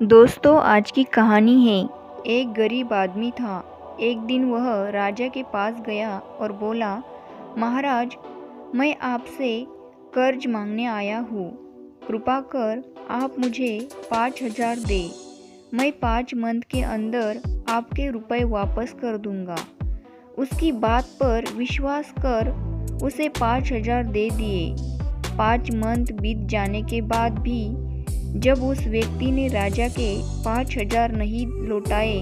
दोस्तों, आज की कहानी है। एक गरीब आदमी था। एक दिन वह राजा के पास गया और बोला, महाराज, मैं आपसे कर्ज मांगने आया हूँ। कृपा कर आप मुझे 5,000 दे। मैं 5 मंथ के अंदर आपके रुपए वापस कर दूंगा। उसकी बात पर विश्वास कर उसे 5,000 दे दिए। 5 मंथ बीत जाने के बाद भी जब उस व्यक्ति ने राजा के 5,000 नहीं लौटाए,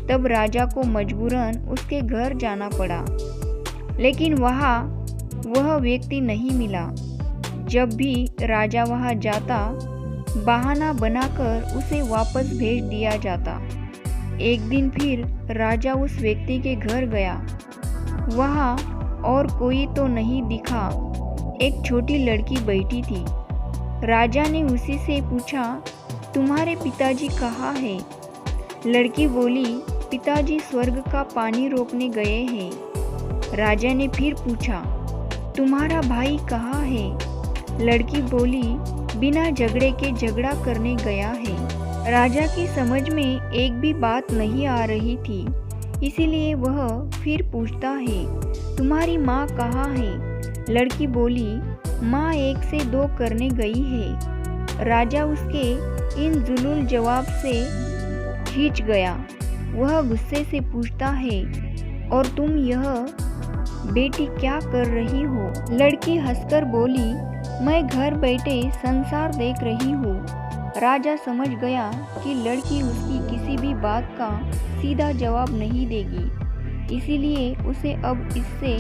तब राजा को मजबूरन उसके घर जाना पड़ा। लेकिन वहाँ वह व्यक्ति नहीं मिला। जब भी राजा वहाँ जाता, बहाना बनाकर उसे वापस भेज दिया जाता। एक दिन फिर राजा उस व्यक्ति के घर गया। वहाँ और कोई तो नहीं दिखा। एक छोटी लड़की बैठी थी। राजा ने उसी से पूछा, तुम्हारे पिताजी कहाँ हैं? लड़की बोली, पिताजी स्वर्ग का पानी रोकने गए हैं। राजा ने फिर पूछा, तुम्हारा भाई कहाँ है? लड़की बोली, बिना झगड़े के झगड़ा करने गया है। राजा की समझ में एक भी बात नहीं आ रही थी, इसीलिए वह फिर पूछता है, तुम्हारी माँ कहाँ है? लड़की बोली, माँ 1 से 2 करने गई है। राजा उसके इन जुलूल जवाब से खींच गया। वह गुस्से से पूछता है, और तुम यह बेटी क्या कर रही हो? लड़की हंसकर बोली, मैं घर बैठे संसार देख रही हूँ। राजा समझ गया कि लड़की उसकी किसी भी बात का सीधा जवाब नहीं देगी, इसीलिए उसे अब इससे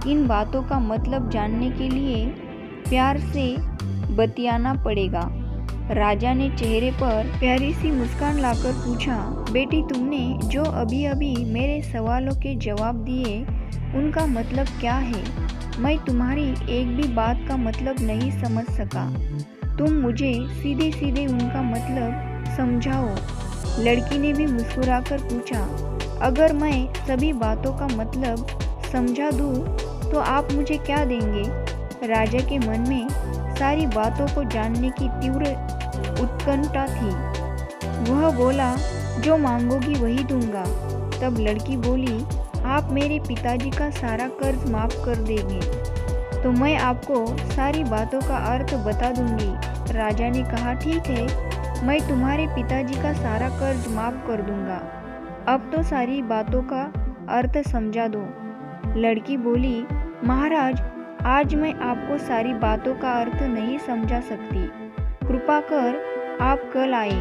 इन बातों का मतलब जानने के लिए प्यार से बतियाना पड़ेगा। राजा ने चेहरे पर प्यारी सी मुस्कान लाकर पूछा, बेटी, तुमने जो अभी अभी मेरे सवालों के जवाब दिए, उनका मतलब क्या है? मैं तुम्हारी एक भी बात का मतलब नहीं समझ सका। तुम मुझे सीधे सीधे उनका मतलब समझाओ। लड़की ने भी मुस्कुराकर पूछा, अगर मैं सभी बातों का मतलब समझा दूँ तो आप मुझे क्या देंगे? राजा के मन में सारी बातों को जानने की तीव्र उत्कंठा थी। वह बोला, जो मांगोगी वही दूंगा। तब लड़की बोली, आप मेरे पिताजी का सारा कर्ज माफ कर देंगे तो मैं आपको सारी बातों का अर्थ बता दूंगी। राजा ने कहा, ठीक है, मैं तुम्हारे पिताजी का सारा कर्ज माफ कर दूंगा। अब तो सारी बातों का अर्थ समझा दो। लड़की बोली, महाराज, आज मैं आपको सारी बातों का अर्थ नहीं समझा सकती। कृपा कर आप कल आए,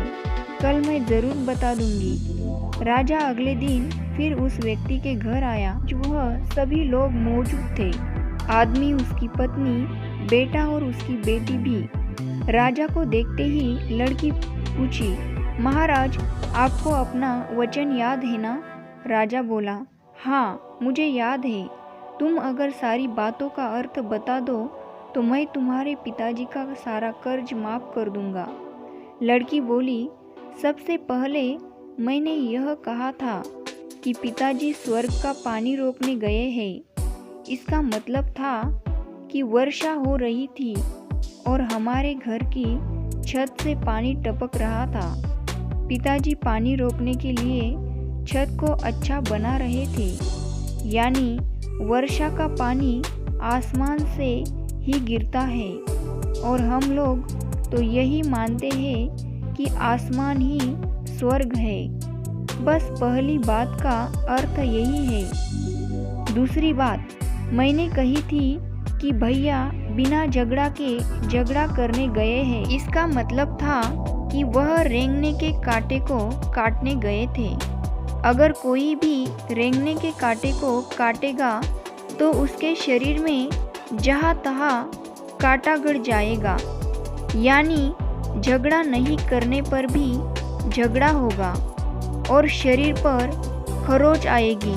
कल मैं ज़रूर बता दूंगी। राजा अगले दिन फिर उस व्यक्ति के घर आया। वह सभी लोग मौजूद थे, आदमी, उसकी पत्नी, बेटा और उसकी बेटी भी। राजा को देखते ही लड़की पूछी, महाराज, आपको अपना वचन याद है ना? राजा बोला, हाँ, मुझे याद है। तुम अगर सारी बातों का अर्थ बता दो तो मैं तुम्हारे पिताजी का सारा कर्ज माफ कर दूंगा। लड़की बोली, सबसे पहले मैंने यह कहा था कि पिताजी स्वर्ग का पानी रोकने गए हैं। इसका मतलब था कि वर्षा हो रही थी और हमारे घर की छत से पानी टपक रहा था। पिताजी पानी रोकने के लिए छत को अच्छा बना रहे थे, यानी वर्षा का पानी आसमान से ही गिरता है, और हम लोग तो यही मानते हैं कि आसमान ही स्वर्ग है। बस पहली बात का अर्थ यही है। दूसरी बात मैंने कही थी कि भैया बिना झगड़ा के झगड़ा करने गए हैं। इसका मतलब था कि वह रेंगने के कांटे को काटने गए थे। अगर कोई भी रेंगने के कांटे को काटेगा तो उसके शरीर में जहाँ तहाँ कांटा गड़ जाएगा, यानी झगड़ा नहीं करने पर भी झगड़ा होगा और शरीर पर खरोंच आएगी।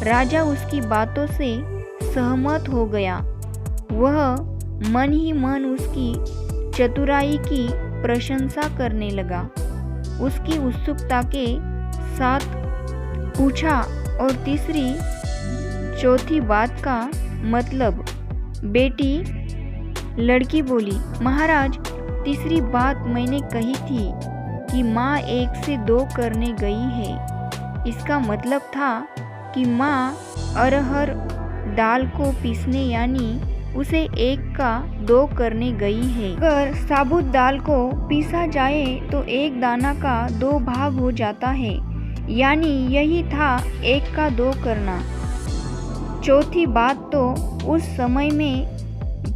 राजा उसकी बातों से सहमत हो गया। वह मन ही मन उसकी चतुराई की प्रशंसा करने लगा। उसकी उत्सुकता के साथ पूछा, और तीसरी चौथी बात का मतलब, बेटी? लड़की बोली, महाराज, तीसरी बात मैंने कही थी कि माँ 1 से 2 करने गई है। इसका मतलब था कि माँ अरहर दाल को पीसने यानी उसे 1 का 2 करने गई है। अगर साबुत दाल को पीसा जाए तो 1 दाना का 2 भाग हो जाता है, यानी यही था 1 का 2 करना। चौथी बात तो उस समय में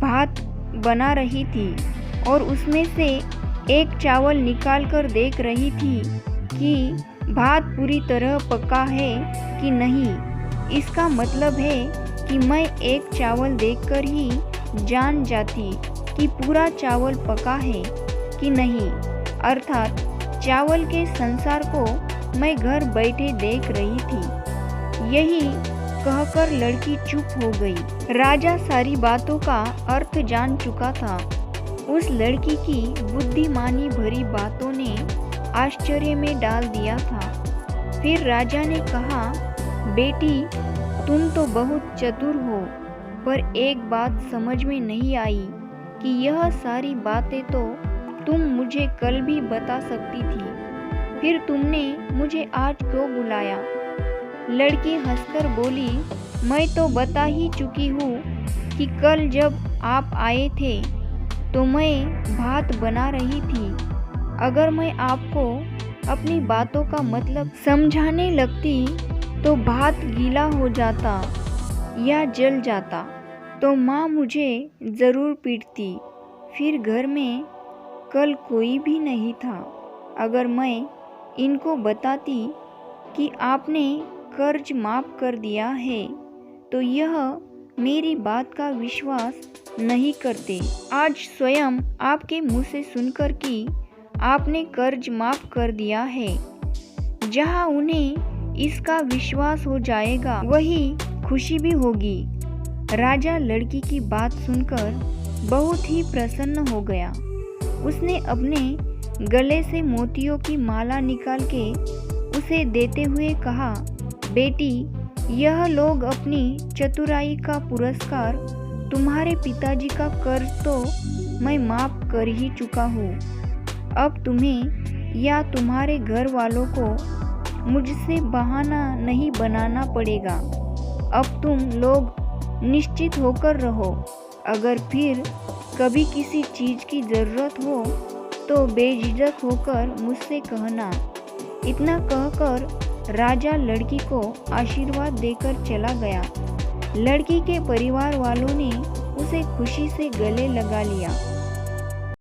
भात बना रही थी और उसमें से 1 चावल निकाल कर देख रही थी कि भात पूरी तरह पका है कि नहीं। इसका मतलब है कि मैं 1 चावल देखकर ही जान जाती कि पूरा चावल पका है कि नहीं, अर्थात चावल के संसार को मैं घर बैठे देख रही थी। यही कहकर लड़की चुप हो गई। राजा सारी बातों का अर्थ जान चुका था। उस लड़की की बुद्धिमानी भरी बातों ने आश्चर्य में डाल दिया था। फिर राजा ने कहा, बेटी तुम तो बहुत चतुर हो, पर एक बात समझ में नहीं आई कि यह सारी बातें तो तुम मुझे कल भी बता सकती थी, फिर तुमने मुझे आज क्यों बुलाया? लड़की हंसकर बोली, मैं तो बता ही चुकी हूँ कि कल जब आप आए थे तो मैं भात बना रही थी। अगर मैं आपको अपनी बातों का मतलब समझाने लगती तो भात गीला हो जाता या जल जाता तो माँ मुझे ज़रूर पीटती। फिर घर में कल कोई भी नहीं था। अगर मैं इनको बताती कि आपने कर्ज माफ़ कर दिया है तो यह मेरी बात का विश्वास नहीं करते। आज स्वयं आपके मुँह से सुनकर कि आपने कर्ज माफ़ कर दिया है, जहाँ उन्हें इसका विश्वास हो जाएगा वही खुशी भी होगी। राजा लड़की की बात सुनकर बहुत ही प्रसन्न हो गया। उसने अपने गले से मोतियों की माला निकाल के उसे देते हुए कहा, बेटी यह लोग अपनी चतुराई का पुरस्कार, तुम्हारे पिताजी का कर्ज तो मैं माफ़ कर ही चुका हूँ। अब तुम्हें या तुम्हारे घर वालों को मुझसे बहाना नहीं बनाना पड़ेगा। अब तुम लोग निश्चित होकर रहो। अगर फिर कभी किसी चीज़ की ज़रूरत हो तो बेझिझक होकर मुझसे कहना। इतना कहकर राजा लड़की को आशीर्वाद देकर चला गया। लड़की के परिवार वालों ने उसे खुशी से गले लगा लिया।